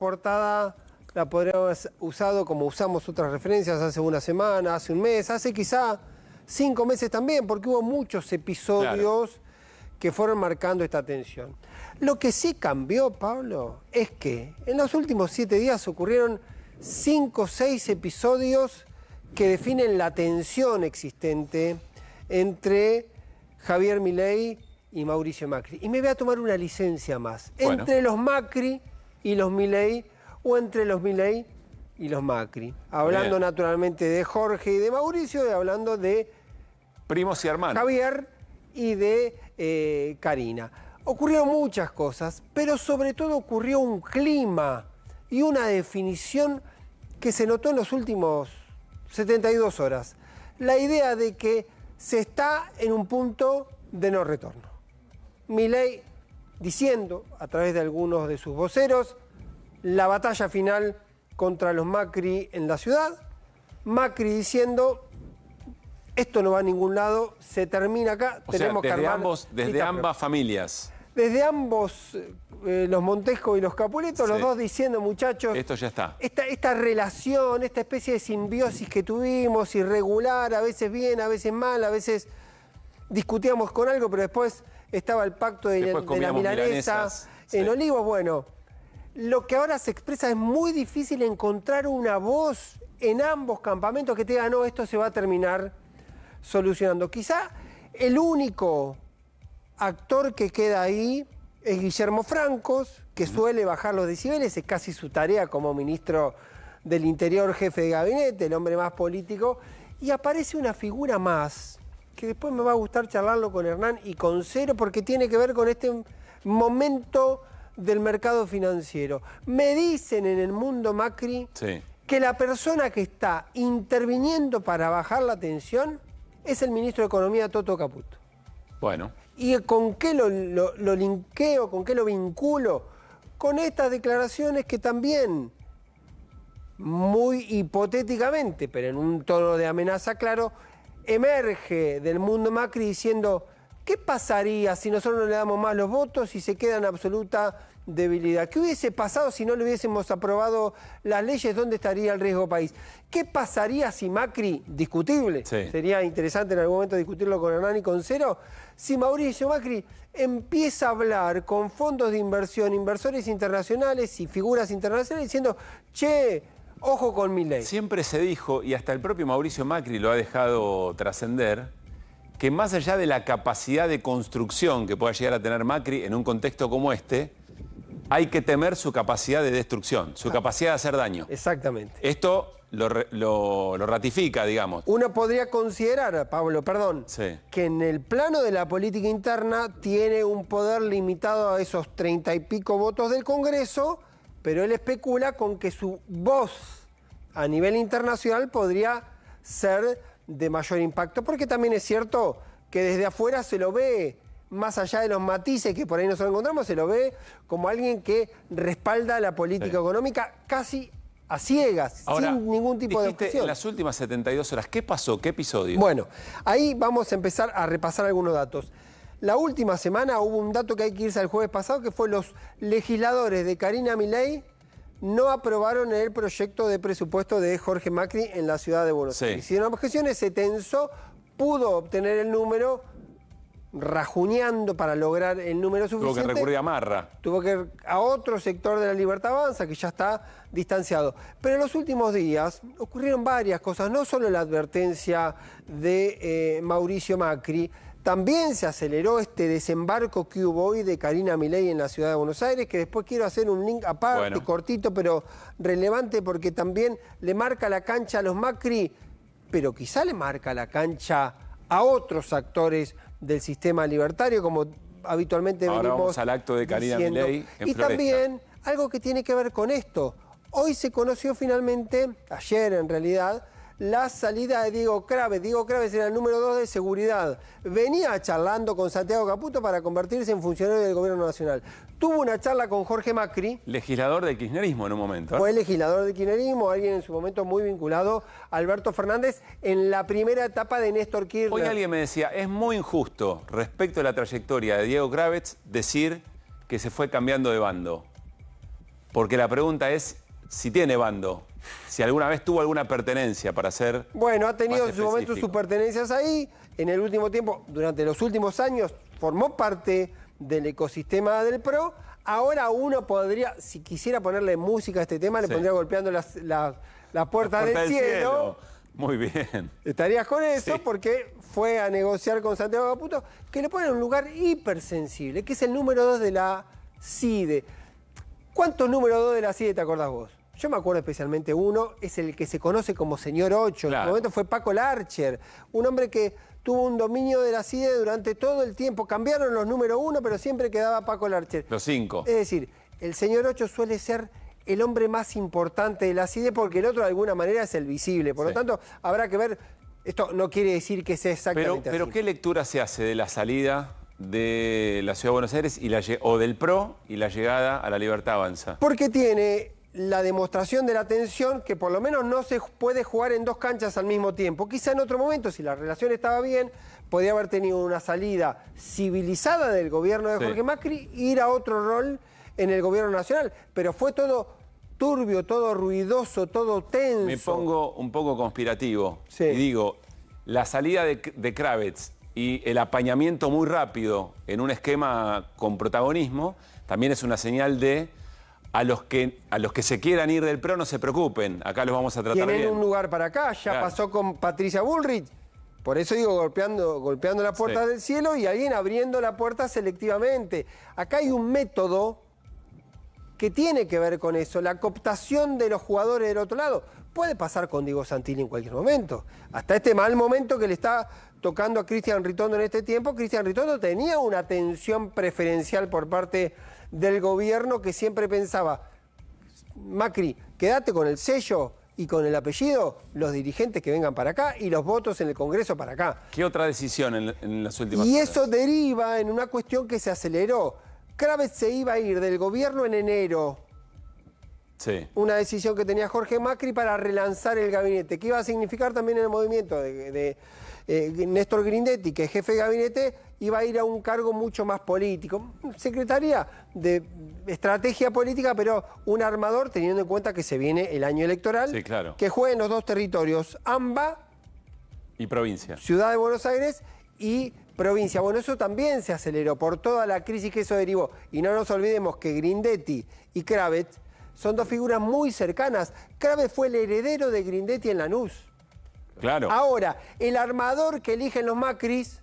Portada la podríamos haber usado como usamos otras referencias hace una semana, hace un mes, hace quizá 5 meses también, porque hubo muchos episodios que fueron marcando esta tensión. Lo que sí cambió, Pablo, es que en los últimos 7 días ocurrieron 5 o 6 episodios que definen la tensión existente entre Javier Milei y Mauricio Macri. Y me voy a tomar una licencia más. Bueno. Entre los Macri y los Milei, o entre los Milei y los Macri. Hablando naturalmente de Jorge y de Mauricio, y hablando de primos y hermanos. Javier y de Karina. Ocurrieron muchas cosas, pero sobre todo ocurrió un clima y una definición que se notó en los últimos 72 horas. La idea de que se está en un punto de no retorno. Milei diciendo, a través de algunos de sus voceros, la batalla final contra los Macri en la ciudad. Macri diciendo, esto no va a ningún lado, se termina acá, tenemos que armar... Desde ambas familias. Desde ambos, los Montesco y los Capuleto, los dos diciendo, muchachos... Esto ya está. Esta relación, esta especie de simbiosis que tuvimos, irregular, a veces bien, a veces mal, a veces discutíamos con algo, pero después estaba el pacto de la milanesa en Olivos. Bueno, lo que ahora se expresa es muy difícil encontrar una voz en ambos campamentos que te diga, no, esto se va a terminar solucionando. Quizá el único actor que queda ahí es Guillermo Francos, que suele bajar los decibeles, es casi su tarea como ministro del Interior, jefe de gabinete, el hombre más político, y aparece una figura más, que después me va a gustar charlarlo con Hernán y con Cero, porque tiene que ver con este momento del mercado financiero. Me dicen en el mundo Macri que la persona que está interviniendo para bajar la tensión es el ministro de Economía, Toto Caputo. Bueno. ¿Y con qué lo linkeo, con qué lo vinculo? Con estas declaraciones que también, muy hipotéticamente, pero en un tono de amenaza claro, emerge del mundo Macri diciendo, ¿qué pasaría si nosotros no le damos más los votos y se queda en absoluta debilidad? ¿Qué hubiese pasado si no le hubiésemos aprobado las leyes? ¿Dónde estaría el riesgo país? ¿Qué pasaría si Macri, discutible, sería interesante en algún momento discutirlo con Hernán y con Cero, si Mauricio Macri empieza a hablar con fondos de inversión, inversores internacionales y figuras internacionales diciendo, che, ojo con Milei? Siempre se dijo, y hasta el propio Mauricio Macri lo ha dejado trascender, que más allá de la capacidad de construcción que pueda llegar a tener Macri en un contexto como este, hay que temer su capacidad de destrucción, su capacidad de hacer daño. Exactamente. Esto lo ratifica, digamos. Uno podría considerar, Pablo, perdón, que en el plano de la política interna tiene un poder limitado a esos 30 y pico votos del Congreso, pero él especula con que su voz a nivel internacional podría ser de mayor impacto, porque también es cierto que desde afuera se lo ve, más allá de los matices que por ahí nosotros encontramos, se lo ve como alguien que respalda la política económica casi a ciegas, sin ningún tipo de objeción. En las últimas 72 horas, ¿qué pasó? ¿Qué episodio? Bueno, ahí vamos a empezar a repasar algunos datos. La última semana hubo un dato que hay que irse al jueves pasado, que fue los legisladores de Karina Milei no aprobaron el proyecto de presupuesto de Jorge Macri en la ciudad de Buenos Aires. Hicieron objeciones, se tensó, pudo obtener el número, rajuneando para lograr el número suficiente. Tuvo que recurrir a Marra. Tuvo que ir a otro sector de la Libertad Avanza, que ya está distanciado. Pero en los últimos días ocurrieron varias cosas, no solo la advertencia de Mauricio Macri, también se aceleró este desembarco que hubo hoy de Karina Milei en la ciudad de Buenos Aires, que después quiero hacer un link aparte, cortito, pero relevante, porque también le marca la cancha a los Macri, pero quizá le marca la cancha a otros actores del sistema libertario, como habitualmente venimos vamos al acto de Karina Milei en y también algo que tiene que ver con esto. Hoy se conoció finalmente, ayer en realidad, la salida de Diego Kraves. Diego Kraves era el número 2 de seguridad. Venía charlando con Santiago Caputo para convertirse en funcionario del gobierno nacional. Tuvo una charla con Jorge Macri. Legislador del kirchnerismo en un momento. Fue legislador del kirchnerismo, alguien en su momento muy vinculado a Alberto Fernández en la primera etapa de Néstor Kirchner. Hoy alguien me decía, es muy injusto respecto a la trayectoria de Diego Kraves decir que se fue cambiando de bando. Porque la pregunta es si tiene bando, si alguna vez tuvo alguna pertenencia para ser. Bueno, ha tenido en su momento sus pertenencias ahí. En el último tiempo, durante los últimos años, formó parte del ecosistema del PRO. Ahora uno podría, si quisiera ponerle música a este tema, le pondría golpeando las puertas del cielo. Muy bien. Estarías con eso porque fue a negociar con Santiago Caputo, que le pone en un lugar hipersensible, que es el número 2 de la CIDE. ¿Cuántos números 2 de la CIDE te acordás vos? Yo me acuerdo especialmente uno, es el que se conoce como Señor 8. En su momento fue Paco Larcher, un hombre que tuvo un dominio de la CIDE durante todo el tiempo. Cambiaron los números 1, pero siempre quedaba Paco Larcher. Los 5. Es decir, el Señor 8 suele ser el hombre más importante de la CIDE porque el otro de alguna manera es el visible. Por lo tanto, habrá que ver. Esto no quiere decir que sea exactamente así. Pero ¿qué lectura se hace de la salida de la Ciudad de Buenos Aires o del PRO y la llegada a La Libertad Avanza? Porque tiene la demostración de la tensión que por lo menos no se puede jugar en dos canchas al mismo tiempo. Quizá en otro momento, si la relación estaba bien, podría haber tenido una salida civilizada del gobierno de Jorge Macri, ir a otro rol en el gobierno nacional. Pero fue todo turbio, todo ruidoso, todo tenso. Me pongo un poco conspirativo y digo, la salida de Kravitz y el apañamiento muy rápido en un esquema con protagonismo también es una señal de a los que se quieran ir del PRO no se preocupen, acá los vamos a tratar bien. Tienen un lugar para acá, ya pasó con Patricia Bullrich. Por eso digo, golpeando la puerta del cielo y alguien abriendo la puerta selectivamente. Acá hay un método que tiene que ver con eso, la cooptación de los jugadores del otro lado. Puede pasar con Diego Santilli en cualquier momento. Hasta este mal momento que le está tocando a Cristian Ritondo en este tiempo, Cristian Ritondo tenía una atención preferencial por parte del gobierno que siempre pensaba, Macri, quédate con el sello y con el apellido, los dirigentes que vengan para acá y los votos en el Congreso para acá. ¿Qué otra decisión en las últimas horas? Y eso deriva en una cuestión que se aceleró. Kravitz se iba a ir del gobierno en enero. Una decisión que tenía Jorge Macri para relanzar el gabinete, que iba a significar también el movimiento de Néstor Grindetti, que es jefe de gabinete, iba a ir a un cargo mucho más político. Secretaría de Estrategia Política, pero un armador teniendo en cuenta que se viene el año electoral, que juegue en los dos territorios, AMBA y provincia. Ciudad de Buenos Aires y provincia. Bueno, eso también se aceleró por toda la crisis que eso derivó. Y no nos olvidemos que Grindetti y Kravitz son dos figuras muy cercanas. Kravitz fue el heredero de Grindetti en Lanús. Claro. Ahora, el armador que eligen los Macris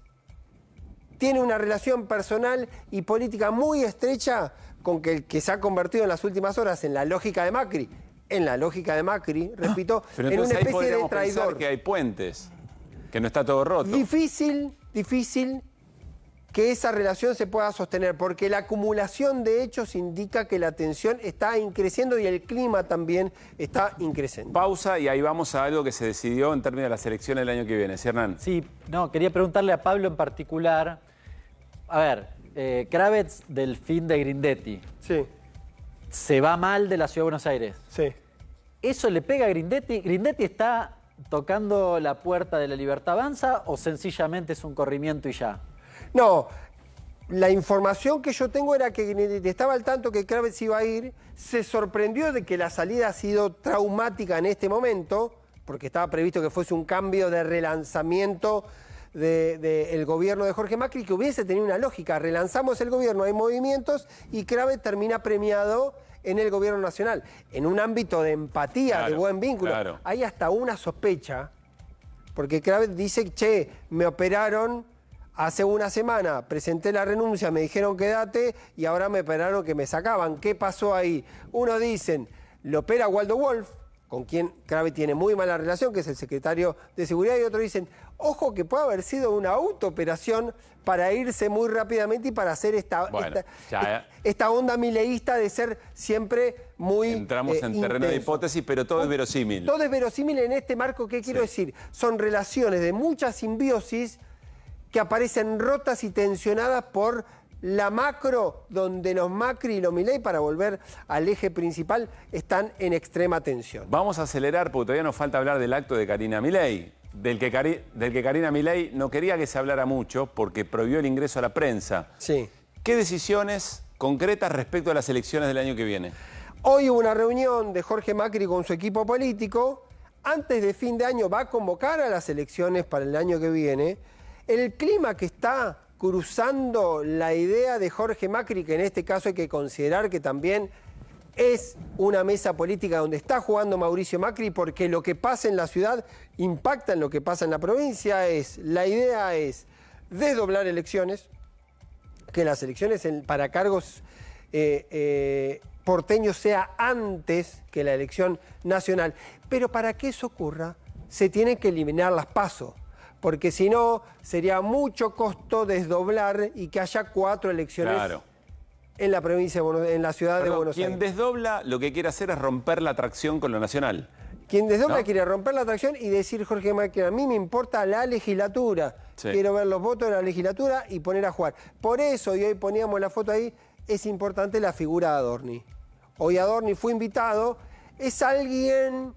tiene una relación personal y política muy estrecha con el que se ha convertido en las últimas horas en la lógica de Macri. En la lógica de Macri, repito, en una especie de traidor. Que hay puentes, que no está todo roto. Difícil que esa relación se pueda sostener, porque la acumulación de hechos indica que la tensión está increciendo y el clima también está increciendo. Pausa y ahí vamos a algo que se decidió en términos de las elecciones del año que viene. ¿Sí, Hernán? Sí, no, quería preguntarle a Pablo en particular. A ver, Kravitz del fin de Grindetti. Sí. Se va mal de la Ciudad de Buenos Aires. Sí. ¿Eso le pega a Grindetti? ¿Grindetti está tocando la puerta de La Libertad Avanza o sencillamente es un corrimiento y ya? No, la información que yo tengo era que estaba al tanto que Kravitz iba a ir, se sorprendió de que la salida ha sido traumática en este momento, porque estaba previsto que fuese un cambio de relanzamiento del gobierno de Jorge Macri, que hubiese tenido una lógica. Relanzamos el gobierno, hay movimientos y Kravitz termina premiado en el gobierno nacional. En un ámbito de empatía, de buen vínculo, hay hasta una sospecha, porque Kravitz dice, che, me operaron hace una semana, presenté la renuncia, me dijeron quédate y ahora me operaron que me sacaban. ¿Qué pasó ahí? Unos dicen, lo opera Waldo Wolf, con quien Kravitz tiene muy mala relación, que es el secretario de Seguridad, y otros dicen, ojo que puede haber sido una autooperación para irse muy rápidamente y para hacer esta onda mileísta de ser siempre muy entramos en terreno de hipótesis, pero todo es verosímil. Todo es verosímil en este marco. ¿Qué quiero decir? Son relaciones de mucha simbiosis que aparecen rotas y tensionadas por la macro, donde los Macri y los Milei, para volver al eje principal, están en extrema tensión. Vamos a acelerar porque todavía nos falta hablar del acto de Karina Milei, del que Karina Milei no quería que se hablara mucho porque prohibió el ingreso a la prensa. Sí. ¿Qué decisiones concretas respecto a las elecciones del año que viene? Hoy hubo una reunión de Jorge Macri con su equipo político. Antes de fin de año va a convocar a las elecciones para el año que viene. El clima que está cruzando la idea de Jorge Macri, que en este caso hay que considerar que también es una mesa política donde está jugando Mauricio Macri, porque lo que pasa en la ciudad impacta en lo que pasa en la provincia. La idea es desdoblar elecciones, que las elecciones para cargos porteños sea antes que la elección nacional. Pero para que eso ocurra, se tienen que eliminar las PASO, porque si no, sería mucho costo desdoblar y que haya 4 elecciones en la provincia, en la ciudad de Buenos Aires. Quien desdobla lo que quiere hacer es romper la atracción con lo nacional. Quien desdobla quiere romper la atracción y decir, Jorge Macri, a mí me importa la legislatura. Sí. Quiero ver los votos de la legislatura y poner a jugar. Por eso, y hoy poníamos la foto ahí, es importante la figura de Adorni. Hoy Adorni fue invitado, es alguien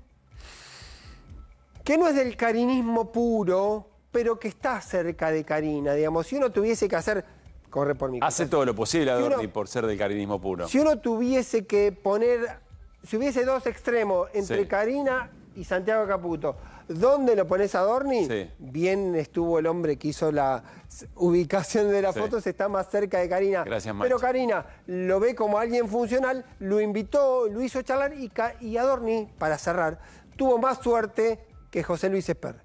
que no es del carinismo puro, pero que está cerca de Carina, digamos. Si uno tuviese que hacer... Corre por mi casa. Hace todo lo posible Adorni por ser del carinismo puro. Si uno tuviese que poner... Si hubiese 2 extremos entre Carina y Santiago Caputo, ¿dónde lo pones a Adorni? Sí. Bien estuvo el hombre que hizo la ubicación de las fotos, está más cerca de Carina. Gracias, Macho. Pero Carina lo ve como alguien funcional, lo invitó, lo hizo charlar y Adorni, para cerrar, tuvo más suerte que José Luis Esper,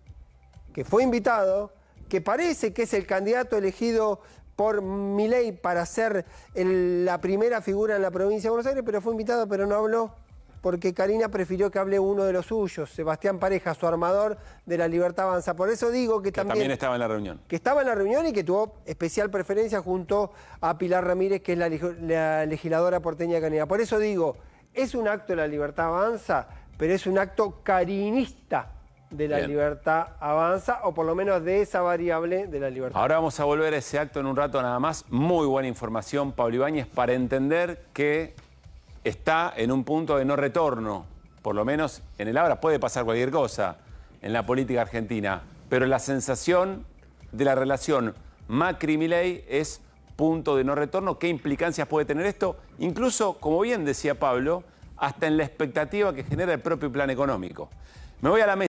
que fue invitado, que parece que es el candidato elegido por Milei para ser la primera figura en la provincia de Buenos Aires, pero fue invitado, pero no habló, porque Carina prefirió que hable uno de los suyos, Sebastián Pareja, su armador de la Libertad Avanza. Por eso digo que también estaba en la reunión. Que estaba en la reunión y que tuvo especial preferencia junto a Pilar Ramírez, que es la legisladora porteña de Carina. Por eso digo, es un acto de la Libertad Avanza, pero es un acto carinista de la Libertad Avanza, o por lo menos de esa variable de la libertad. Ahora vamos a volver a ese acto en un rato nada más. Muy buena información, Pablo Ibáñez, para entender que está en un punto de no retorno. Por lo menos en el ahora puede pasar cualquier cosa en la política argentina, pero la sensación de la relación Macri-Milei es punto de no retorno. ¿Qué implicancias puede tener esto? Incluso, como bien decía Pablo, hasta en la expectativa que genera el propio plan económico. Me voy a la mesa.